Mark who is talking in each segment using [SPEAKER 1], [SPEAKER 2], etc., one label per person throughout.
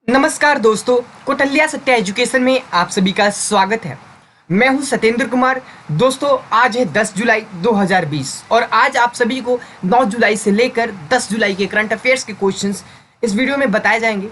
[SPEAKER 1] नमस्कार दोस्तों, कोटल्या सत्या एजुकेशन में आप सभी का स्वागत है। मैं हूं सत्येंद्र कुमार। दोस्तों, आज है 10 जुलाई 2020 और आज आप सभी को 9 जुलाई से लेकर 10 जुलाई के करंट अफेयर्स के क्वेश्चंस इस वीडियो में बताए जाएंगे।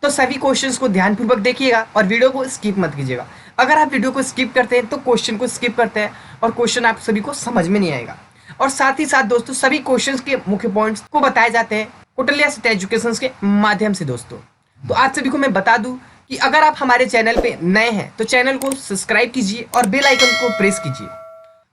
[SPEAKER 1] तो सभी क्वेश्चंस को ध्यानपूर्वक देखिएगा और वीडियो को स्किप मत कीजिएगा। अगर आप वीडियो को स्किप करते हैं तो क्वेश्चन को स्किप करते हैं और क्वेश्चन आप सभी को समझ में नहीं आएगा। और साथ ही साथ दोस्तों, सभी क्वेश्चंस के मुख्य पॉइंट्स को बताए जाते हैं कोटल्या सत्या एजुकेशन के माध्यम से। दोस्तों, तो आज सभी को मैं बता दूं कि अगर आप हमारे चैनल पे नए हैं तो चैनल को सब्सक्राइब कीजिए और बेल आइकन को प्रेस कीजिए।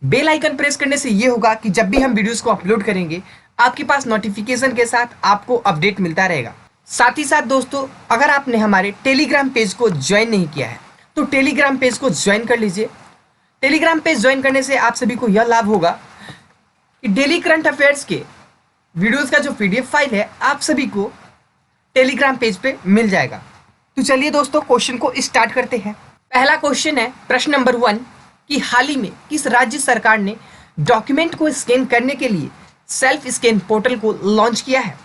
[SPEAKER 1] बेल आइकन प्रेस करने से ये होगा कि जब भी हम वीडियोस को अपलोड करेंगे आपके पास नोटिफिकेशन के साथ आपको अपडेट मिलता रहेगा। साथ ही साथ दोस्तों, अगर आपने हमारे टेलीग्राम पेज को ज्वाइन नहीं किया है तो टेलीग्राम पेज को ज्वाइन कर लीजिए। टेलीग्राम पेज ज्वाइन करने से आप सभी को यह लाभ होगा कि डेली करंट अफेयर्स के वीडियोज़ का जो PDF फाइल है आप सभी को टेलीग्राम पेज पे मिल जाएगा। तो चलिए दोस्तों, क्वेश्चन को स्टार्ट करते हैं। पहला क्वेश्चन है, प्रश्न नंबर 1 कि हाल ही में किस राज्य सरकार ने डॉक्यूमेंट को स्कैन करने के लिए सेल्फ स्कैन पोर्टल को लॉन्च किया है?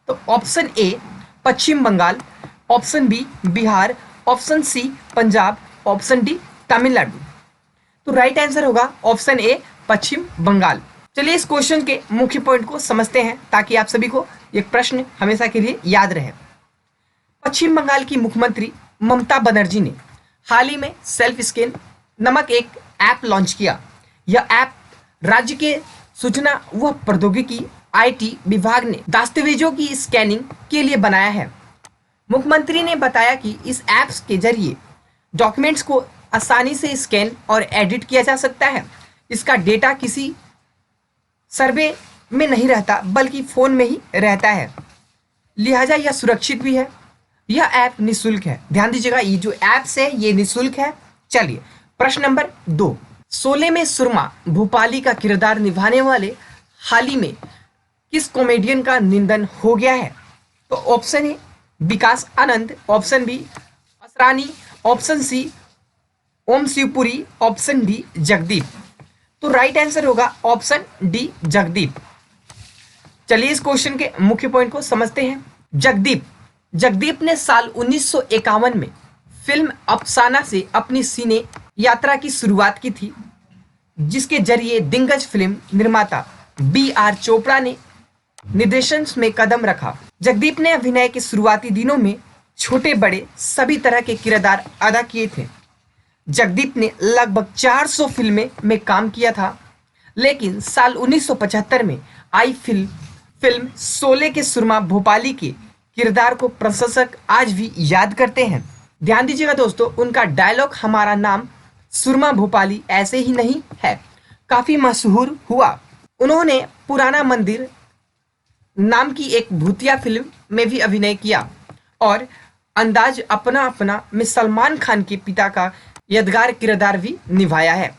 [SPEAKER 1] तो option A Paschim Bangal, option B Bihar, option C Punjab, option D Tamil Nadu. तो राइट आंसर होगा ऑप्शन ए पश्चिम बंगाल। चलिए इस क्वेश्चन के मुख्य पॉइंट को समझते हैं ताकि आप सभी को एक प्रश्न हमेशा के लिए याद रहे। पश्चिम बंगाल की मुख्यमंत्री ममता बनर्जी ने हाल ही में सेल्फ स्कैन नामक एक ऐप लॉन्च किया। यह ऐप राज्य के सूचना व प्रौद्योगिकी IT विभाग ने दस्तावेजों की स्कैनिंग के लिए बनाया है। मुख्यमंत्री ने बताया कि इस ऐप के जरिए डॉक्यूमेंट्स को आसानी से स्कैन और एडिट किया जा सकता है। इसका डेटा किसी सर्वे में नहीं रहता बल्कि फ़ोन में ही रहता है, लिहाजा यह सुरक्षित भी है। यह ऐप निःशुल्क है। ध्यान दीजिएगा, ये जो ऐप्स है ये निःशुल्क है। चलिए प्रश्न नंबर 2, शोले में सुरमा भोपाली का किरदार निभाने वाले हाल ही में किस कॉमेडियन का निधन हो गया है? तो option A Vikas Anand, option B Asrani, option C Om Shivpuri, option D Jagdeep. तो राइट आंसर होगा ऑप्शन डी जगदीप। चलिए इस क्वेश्चन के मुख्य पॉइंट को समझते हैं। जगदीप ने साल 1951 में फिल्म अफसाना से अपनी सिने यात्रा की शुरुआत की थी, जिसके जरिए दिग्गज फिल्म निर्माता BR चोपड़ा ने निर्देशन में कदम रखा। जगदीप ने अभिनय के शुरुआती दिनों में छोटे बड़े सभी तरह के किरदार अदा किए थे। जगदीप ने लगभग 400 फिल्में में काम किया था, लेकिन साल 1975 में आई फिल्म शोले के सुरमा भोपाली के किरदार को प्रशंसक आज भी याद करते हैं। ध्यान दीजिएगा दोस्तों, उनका डायलॉग हमारा नाम सुरमा भोपाली ऐसे ही नहीं है काफ़ी मशहूर हुआ। उन्होंने पुराना मंदिर नाम की एक भूतिया फिल्म में भी अभिनय किया और अंदाज अपना अपना में सलमान खान के पिता का यादगार किरदार भी निभाया है।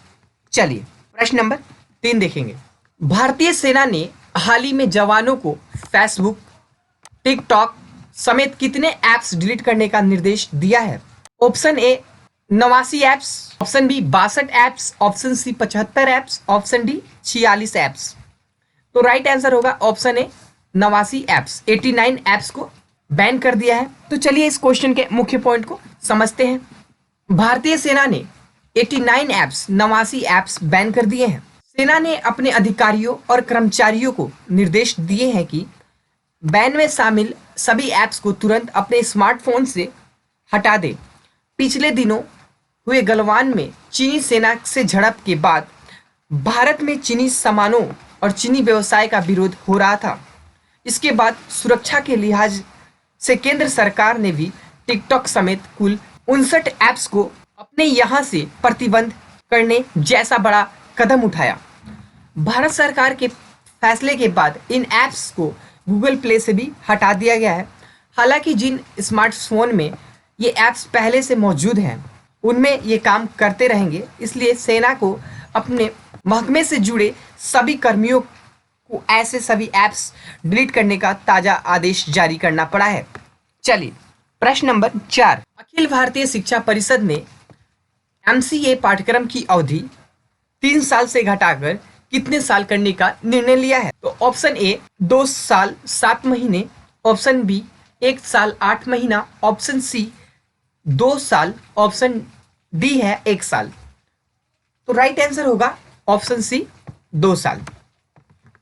[SPEAKER 1] चलिए प्रश्न नंबर 3 देखेंगे। भारतीय सेना ने हाल ही में जवानों को फेसबुक, टिकटॉक समेत कितने ऐप्स डिलीट करने का निर्देश दिया है? Option A 89 apps, option B 62 apps, option C 75 apps, option D 46 apps. तो राइट आंसर होगा ऑप्शन ए 89 ऐप्स। 89 ऐप्स को बैन कर दिया है। तो चलिए इस क्वेश्चन के मुख्य पॉइंट को समझते हैं। भारतीय सेना ने 89 ऐप्स बैन कर दिए हैं। सेना ने अपने अधिकारियों और कर्मचारियों को निर्देश दिए हैं कि बैन में शामिल सभी ऐप्स को तुरंत अपने स्मार्टफोन से हटा दें। पिछले दिनों हुए गलवान में चीनी सेना से झड़प के बाद भारत में चीनी सामानों और चीनी व्यवसाय का विरोध हो रहा था। इसके बाद सुरक्षा के लिहाज से केंद्र सरकार ने भी टिकटॉक समेत कुल 59 ऐप्स को अपने यहाँ से प्रतिबंध करने जैसा बड़ा कदम उठाया। भारत सरकार के फैसले के बाद इन ऐप्स को गूगल प्ले से भी हटा दिया गया है। हालांकि जिन स्मार्टफोन में ये ऐप्स पहले से मौजूद हैं उनमें ये काम करते रहेंगे, इसलिए सेना को अपने महकमे से जुड़े सभी कर्मियों को ऐसे सभी ऐप्स डिलीट करने का ताज़ा आदेश जारी करना पड़ा है। चलिए प्रश्न नंबर 4, अखिल भारतीय शिक्षा परिषद ने MCA पाठ्यक्रम की अवधि 3 साल से घटाकर कितने साल करने का निर्णय लिया है? तो ऑप्शन ए 2 साल 7 महीने, ऑप्शन बी 1 साल 8 महीना, ऑप्शन सी 2 साल, ऑप्शन डी है 1 साल। तो राइट आंसर होगा ऑप्शन सी 2 साल।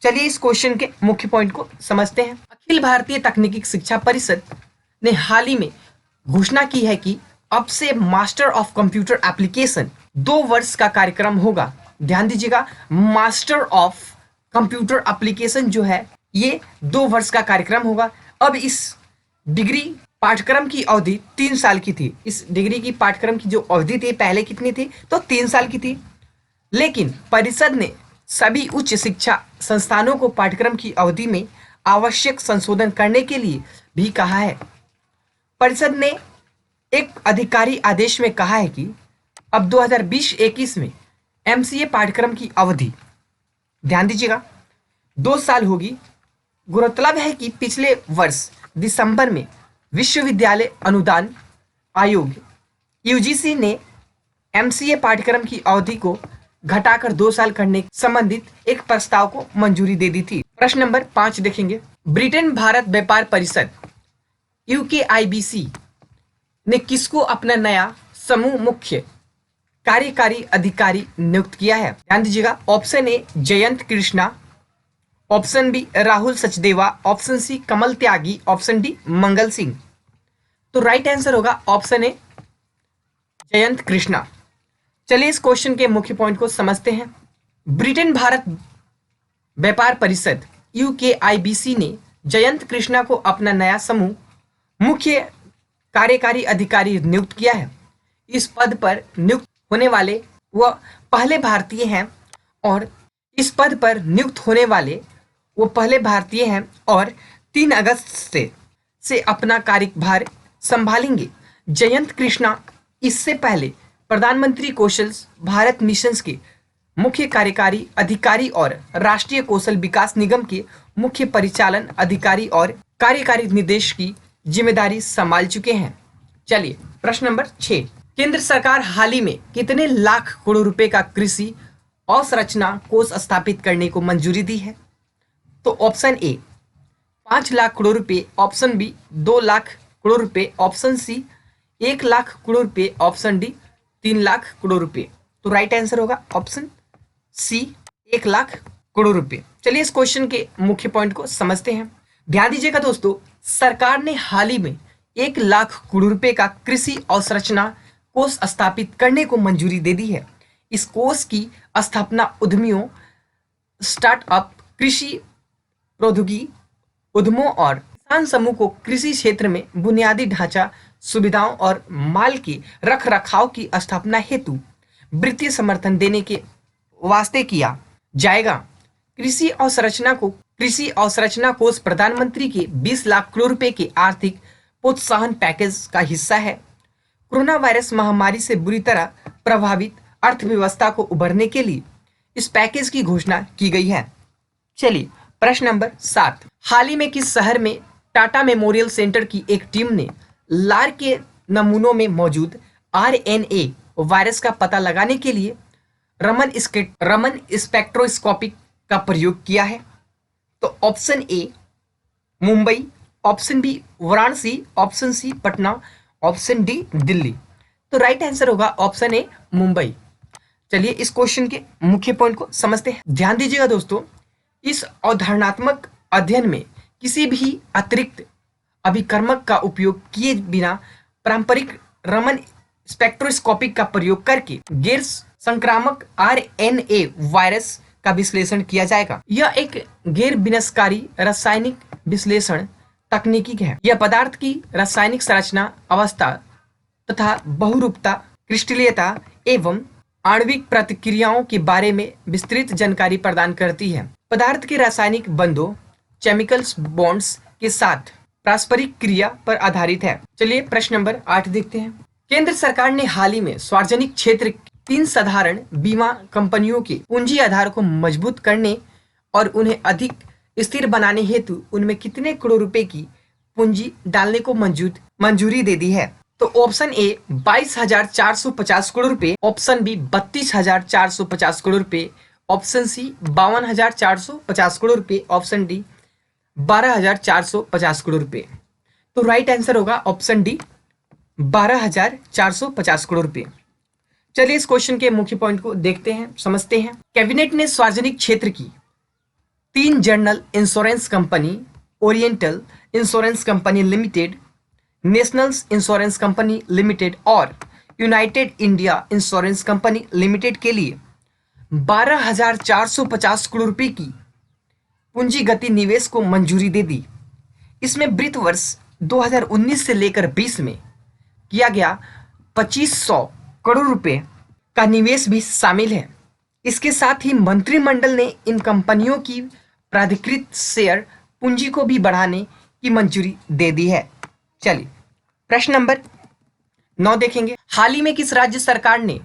[SPEAKER 1] चलिए इस क्वेश्चन के मुख्य पॉइंट को समझते हैं। अखिल भारतीय तकनीकी शिक्षा परिषद ने हाल ही में घोषणा की है कि अब से मास्टर ऑफ कंप्यूटर एप्लीकेशन 2 वर्ष का कार्यक्रम होगा। ध्यान दीजिएगा, मास्टर ऑफ कंप्यूटर एप्लीकेशन जो है ये 2 वर्ष का कार्यक्रम होगा। अब इस डिग्री पाठ्यक्रम की अवधि 3 साल की थी। इस डिग्री की पाठ्यक्रम की जो अवधि थी पहले कितनी थी, तो 3 साल की थी। लेकिन परिषद ने सभी उच्च शिक्षा संस्थानों को पाठ्यक्रम की अवधि में आवश्यक संशोधन करने के लिए भी कहा है। परिषद ने एक अधिकारी आदेश में कहा है कि अब 2020-21 में एमसीए पाठ्यक्रम की अवधि, ध्यान दीजिएगा, 2 साल होगी। गौरतलब है कि पिछले वर्ष दिसंबर में विश्वविद्यालय अनुदान आयोग यूजीसी ने एमसीए पाठ्यक्रम की अवधि को घटाकर 2 साल करने संबंधित एक प्रस्ताव को मंजूरी दे दी थी। प्रश्न नंबर 5 देखेंगे। ब्रिटेन भारत व्यापार परिषद यूकेआईबीसी ने किसको अपना नया समूह मुख्य कार्यकारी अधिकारी नियुक्त किया है? ध्यान दीजिएगा, option A Jayant Krishna, option B Rahul Sachdeva, option C Kamal Tyagi, option D Mangal Singh. तो राइट आंसर होगा ऑप्शन ए जयंत कृष्णा। चलिए इस क्वेश्चन के मुख्य पॉइंट को समझते हैं। ब्रिटेन भारत व्यापार परिषद यूकेआईबीसी ने जयंत कृष्णा को अपना नया समूह मुख्य कार्यकारी अधिकारी नियुक्त किया है। इस पद पर नियुक्त होने वाले वह पहले भारतीय हैं और 3 अगस्त से अपना कार्यभार संभालेंगे। जयंत कृष्णा इससे पहले प्रधानमंत्री कौशल भारत मिशन के मुख्य कार्यकारी अधिकारी और राष्ट्रीय कौशल विकास निगम के मुख्य परिचालन अधिकारी और कार्यकारी निर्देश की जिम्मेदारी संभाल चुके हैं। चलिए प्रश्न नंबर 6। केंद्र सरकार हाल ही में कितने लाख करोड़ रुपए का कृषि अवसंरचना कोष स्थापित करने को मंजूरी दी है? तो ऑप्शन ए 5 लाख करोड़ रुपए, ऑप्शन बी 2 लाख करोड़ रुपए, ऑप्शन सी 1 लाख करोड़ रुपए, ऑप्शन डी 3 लाख करोड़ रुपए। तो राइट आंसर होगा ऑप्शन सी 1 लाख करोड़ रुपए। चलिए इस क्वेश्चन के मुख्य पॉइंट को समझते हैं। ध्यान दीजिएगा दोस्तों, सरकार ने हाल ही में 1 लाख करोड़ रुपए का कृषि अवसंरचना कोष स्थापित करने को मंजूरी दे दी है। इस कोष की स्थापना उद्यमियों, स्टार्टअप, कृषि प्रौद्योगिकी उद्यमों और किसान समूह को कृषि क्षेत्र में बुनियादी ढांचा सुविधाओं और माल के रख रखाव की स्थापना हेतु वित्तीय समर्थन देने के वास्ते किया जाएगा। कृषि अवसंरचना कोष प्रधानमंत्री के 20 लाख करोड़ रुपए के आर्थिक प्रोत्साहन पैकेज का हिस्सा है। कोरोना वायरस महामारी से बुरी तरह प्रभावित अर्थव्यवस्था को उभरने के लिए इस पैकेज की घोषणा की गई है। चलिए प्रश्न नंबर 7। हाल ही में किस शहर में टाटा मेमोरियल सेंटर की एक टीम ने लार के नमूनों में मौजूद आरएनए वायरस का पता लगाने के लिए रमन स्पेक्ट्रोस्कोपी का प्रयोग किया है? तो option A Mumbai, option B Varanasi, option C Patna, option D Delhi. तो राइट आंसर होगा ऑप्शन ए मुंबई। चलिए इस क्वेश्चन के मुख्य पॉइंट को समझते हैं। ध्यान दीजिएगा दोस्तों, इस अवधारणात्मक अध्ययन में किसी भी अतिरिक्त अभिकर्मक का उपयोग किए बिना पारंपरिक रमन स्पेक्ट्रोस्कोपी का प्रयोग करके गैर संक्रामक आरएनए वायरस का विश्लेषण किया जाएगा। यह एक गैर विनाशकारी रासायनिक विश्लेषण तकनीकी है। यह पदार्थ की रासायनिक संरचना, अवस्था तथा बहुरूपता, क्रिस्टलीयता एवं आणविक प्रतिक्रियाओं के बारे में विस्तृत जानकारी प्रदान करती है। पदार्थ के रासायनिक बंधों, केमिकल्स बॉन्ड्स के साथ पारस्परिक क्रिया पर आधारित है। चलिए प्रश्न नंबर 8 देखते हैं। केंद्र सरकार ने हाल ही में सार्वजनिक क्षेत्र 3 साधारण बीमा कंपनियों के पूंजी आधार को मजबूत करने और उन्हें अधिक स्थिर बनाने हेतु उनमें कितने करोड़ रुपए की पूंजी डालने को मंजूरी दे दी है? तो ऑप्शन ए 22,450 करोड़ रुपए, ऑप्शन बी 32,450 करोड़ रुपए, ऑप्शन सी 52,450 करोड़ रुपए, ऑप्शन डी 12,450 करोड़ रुपए। तो राइट आंसर होगा ऑप्शन डी 12,450 करोड़ रुपए। चलिए इस क्वेश्चन के मुख्य पॉइंट को देखते हैं, समझते हैं। कैबिनेट ने सार्वजनिक क्षेत्र की 3 general insurance company, Oriental Insurance Company Limited, National Insurance Company Limited और United India Insurance Company Limited के लिए 12,450 करोड़ रुपए की पूंजीगति निवेश को मंजूरी दे दी। इसमें वित्त वर्ष 2019 से लेकर 20 में किया गया 2500 करोड़ रुपए का निवेश भी शामिल है। इसके साथ ही मंत्रिमंडल ने इन कंपनियों की प्राधिकृत शेयर पूंजी को भी बढ़ाने की मंजूरी दे दी है। चलिए प्रश्न नंबर 9 देखेंगे। हाल ही में किस राज्य सरकार ने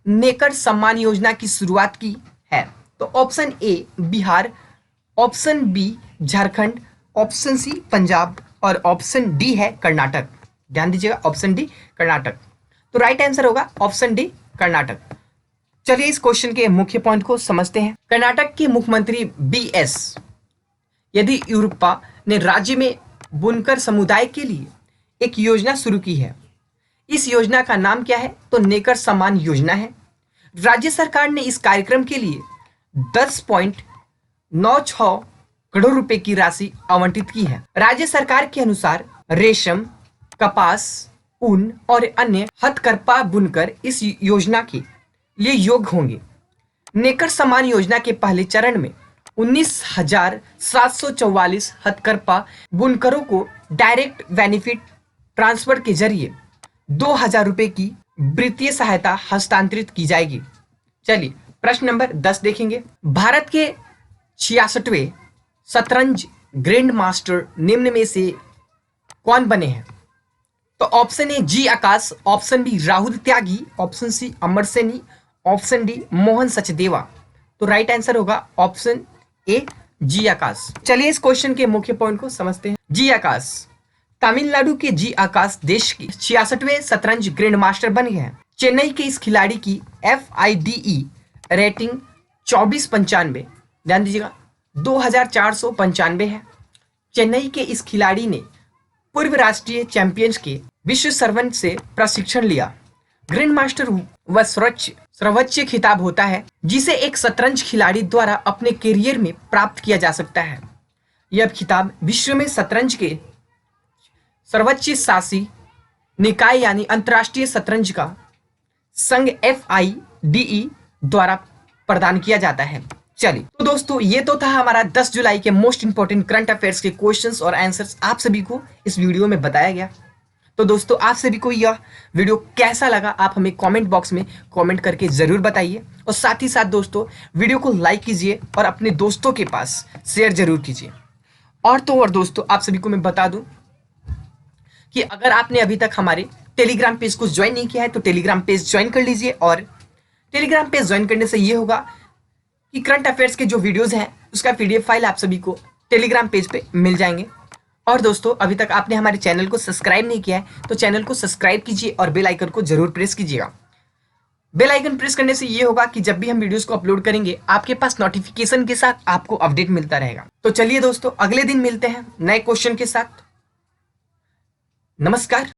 [SPEAKER 1] नेकर सम्मान योजना की शुरुआत की है? तो option A Bihar, option B Jharkhand, option C Punjab और ऑप्शन डी है कर्नाटक। ध्यान दीजिएगा, ऑप्शन डी कर्नाटक। तो राइट आंसर होगा ऑप्शन डी कर्नाटक। चलिए इस क्वेश्चन के मुख्य पॉइंट को समझते हैं। कर्नाटक के मुख्यमंत्री बीएस येदियुरप्पा ने राज्य में बुनकर समुदाय के लिए एक योजना शुरू की है। इस योजना का नाम क्या है? तो नेकर सम्मान योजना है। राज्य सरकार ने इस कार्यक्रम के लिए 10.96 करोड़ रुपए की राशि आवंटित की है। राज्य सरकार के अनुसार रेशम, कपास, ऊन और अन्य हथकरघा बुनकर इस योजना के लिए योग्य होंगे। नेकर सम्मान योजना के पहले चरण में 19,744 हथकरघा बुनकरों को डायरेक्ट बेनिफिट ट्रांसफर के जरिए 2,000 रुपए की वित्तीय सहायता हस्तांतरित की जाएगी। चलिए प्रश्न नंबर 10 देखेंगे। भारत के 66वें शतरंज ग्रैंड मास्टर निम्न में से कौन बने हैं? तो option A G Akash, option B Rahul Tyagi, option C Amar Saini, option D Mohan Sachdeva. तो राइट आंसर होगा ऑप्शन ए जी आकाश। चलिए इस क्वेश्चन के मुख्य पॉइंट को समझते हैं। जी आकाश तमिलनाडु के जी आकाश देश के 66वें शतरंज ग्रैंड मास्टर बन गए हैं। चेन्नई के इस खिलाड़ी की FIDE रेटिंग 2495, ध्यान दीजिएगा 2495 है। चेन्नई के इस खिलाड़ी ने पूर्व राष्ट्रीय चैंपियंस के विश्व सर्वंत से प्रशिक्षण लिया। ग्रैंड मास्टर वह सर्वोच्च खिताब होता है जिसे एक शतरंज खिलाड़ी द्वारा अपने करियर में प्राप्त किया जा सकता है। यह खिताब विश्व में शतरंज के सर्वोच्च शासी निकाय यानी अंतर्राष्ट्रीय शतरंज का संघ FIDE द्वारा प्रदान किया जाता है। चलिए तो दोस्तों ये तो था हमारा 10 जुलाई के मोस्ट इंपोर्टेंट करंट अफेयर्स के क्वेश्चंस और आंसर्स आप सभी को इस वीडियो में बताया गया। तो दोस्तों आप सभी को यह वीडियो कैसा लगा आप हमें कमेंट बॉक्स में कमेंट करके जरूर बताइए और साथ ही साथ दोस्तों वीडियो को लाइक कीजिए और अपने दोस्तों के पास शेयर जरूर कीजिए। और दोस्तों आप सभी को मैं बता दूं कि अगर आपने अभी तक हमारे टेलीग्राम पेज को ज्वाइन नहीं किया है तो टेलीग्राम पेज ज्वाइन कर लीजिए। और टेलीग्राम पेज ज्वाइन करने से ये होगा कि करंट अफेयर्स के जो वीडियोस हैं उसका PDF फाइल आप सभी को टेलीग्राम पेज पे मिल जाएंगे। और दोस्तों अभी तक आपने हमारे चैनल को सब्सक्राइब नहीं किया है तो चैनल को सब्सक्राइब कीजिए और बेल आइकन को जरूर प्रेस कीजिएगा। बेल आइकन प्रेस करने से ये होगा कि जब भी हम वीडियोस को अपलोड करेंगे आपके पास नोटिफिकेशन के साथ आपको अपडेट मिलता रहेगा। तो चलिए दोस्तों अगले दिन मिलते हैं नए क्वेश्चन के साथ। नमस्कार।